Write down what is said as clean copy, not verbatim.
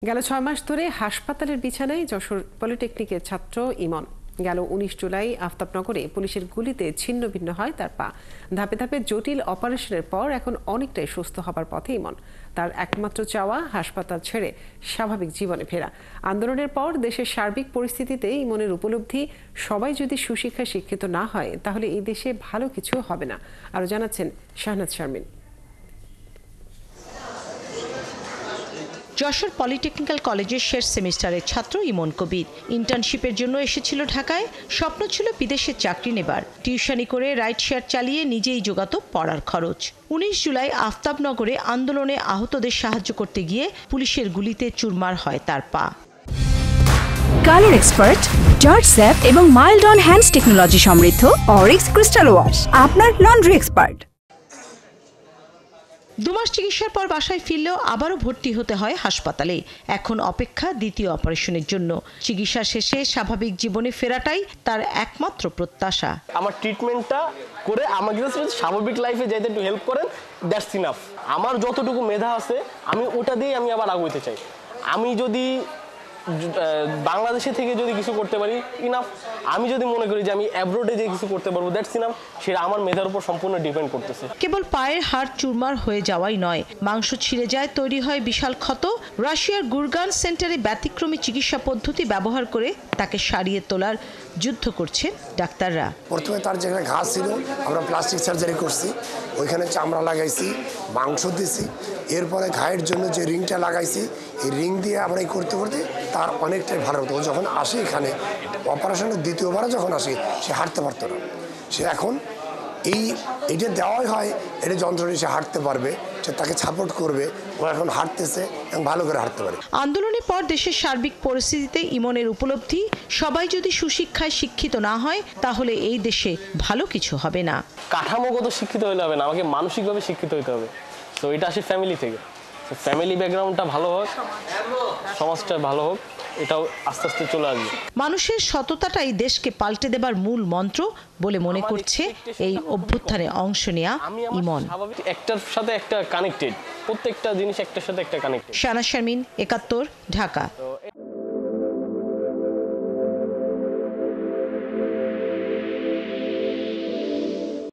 গেল ৬ মাস ধরে হাসপাতালের বিছানায় যশোর পলিটেকনিকের ছাত্র ইমন। গেল ১৯ জুলাই আফতাবনগরে পুলিশের গুলিতে ছিন্ন ভিন্ন হয় তার পা। ধাপে ধাপে জটিল অপারেশনের পর এখন অনেকটাই সুস্থ হবার পথে ইমন। তার একমাত্র চাওয়া হাসপাতাল ছেড়ে স্বাভাবিক জীবনে ফেরা। আন্দোলনের পর দেশের সার্বিক পরিস্থিতিতে ইমনের উপলব্ধি, সবাই যদি সুশিক্ষায় শিক্ষিত না হয় তাহলে এই দেশে ভালো কিছু হবে না। আরও জানাচ্ছেন শাহনাজ শারমিন। যশোর পলিটেকনিক্যাল কলেজের শেষ সেমিস্টারের ছাত্র ইমন কবির ইন্টার্নশিপের জন্য এসেছিল ঢাকায়। স্বপ্ন ছিল বিদেশে চাকরি নেবার। টিউশনি করে রাইড শেয়ার চালিয়ে নিজেই জোগাত পড়ার খরচ। ১৯ জুলাই আফতাবনগরে আন্দোলনে আহতদের সাহায্য করতে গিয়ে পুলিশের গুলিতে চুরমার হয় তার পা। কালার এক্সপার্ট, জর্জ স্যাপ এবং মাইল্ড অন হ্যান্ডস টেকনোলজি সমৃদ্ধ অরিক্স ক্রিস্টাল ওয়াশ আপনার লন্ড্রি এক্সপার্ট। ২ মাস চিকিৎসার পর বাসায় ফিরলেও আবারও ভর্তি হতে হয় হাসপাতালে। এখন অপেক্ষা দ্বিতীয় অপারেশনের জন্য। চিকিৎসা শেষে স্বাভাবিক জীবনে ফেরাটাই তার একমাত্র প্রত্যাশা। আমার ট্রিটমেন্টটা করে আমাকে স্বাভাবিক লাইফে যাইতে একটু হেল্প করেন, দ্যাটস ইনাফ। আমার যতটুকু মেধা আছে আমি ওটা দিয়ে আমি আবার আগাইতে চাই। আমি যদি বাংলাদেশে থেকে যদি কিছু করতে পারি ইনাফ। আমি যদি মনে করি যে আমি অ্যাব্রোডে যে কিছু করতে পারবো দ্যাটস ইনাফ। সেটা আমার মেধার উপর সম্পূর্ণ ডিপেন্ড করতেছে। কেবল পায়ের হাড় চুরমার হয়ে যাওয়াই নয়, মাংস ছিঁড়ে যায়, তৈরি হয় বিশাল ক্ষত। রাশিয়ার গুরগান সেন্টারে ব্যতিক্রমী চিকিৎসা পদ্ধতি ব্যবহার করে তাকে সারিয়ে তোলার যুদ্ধ করছে ডাক্তাররা। প্রথমে তার যেখানে ঘা ছিল আমরা প্লাস্টিক সার্জারি করছি, ওইখানে চামড়া লাগাইছি, মাংস দিছি। এরপরে ঘায়ের জন্য যে রিংটা লাগাইছি, এই রিং দিয়ে আমরা এই করতে করতে তার অনেকটাই ভালো হতো। যখন আসে এখানে অপারেশনের দ্বিতীয়বারে যখন আসে সে হাঁটতে পারতো না। সে এখন এইটা দেওয়াই হয়, এটা যন্ত্রণে সে হাঁটতে পারবে, সে তাকে সাপোর্ট করবে। ও এখন হাঁটতেছে এবং ভালো করে হাঁটতে পারে। আন্দোলনের পর দেশের সার্বিক পরিস্থিতিতে ইমনের উপলব্ধি, সবাই যদি সুশিক্ষায় শিক্ষিত না হয় তাহলে এই দেশে ভালো কিছু হবে না। কাঠামোগত শিক্ষিত হইলে হবে না, আমাকে মানসিকভাবে শিক্ষিত হইতে হবে। তো এটা আসে ফ্যামিলি থেকে। ফ্যামিলি ব্যাকগ্রাউন্ডটা ভালো হোক, সমাজটা ভালো হোক, এটাও আস্তে আস্তে চলে আসবে। মানুষের সততাটাই দেশকে পাল্টে দেবার মূল মন্ত্র বলে মনে করছে এই অভ্যুত্থানে অংশ নেয়া ইমন। একটার সাথে একটা কানেক্টেড, প্রত্যেকটা জিনিস একটার সাথে একটা কানেক্টেড। শাহনাজ শারমিন, ৭১, ঢাকা।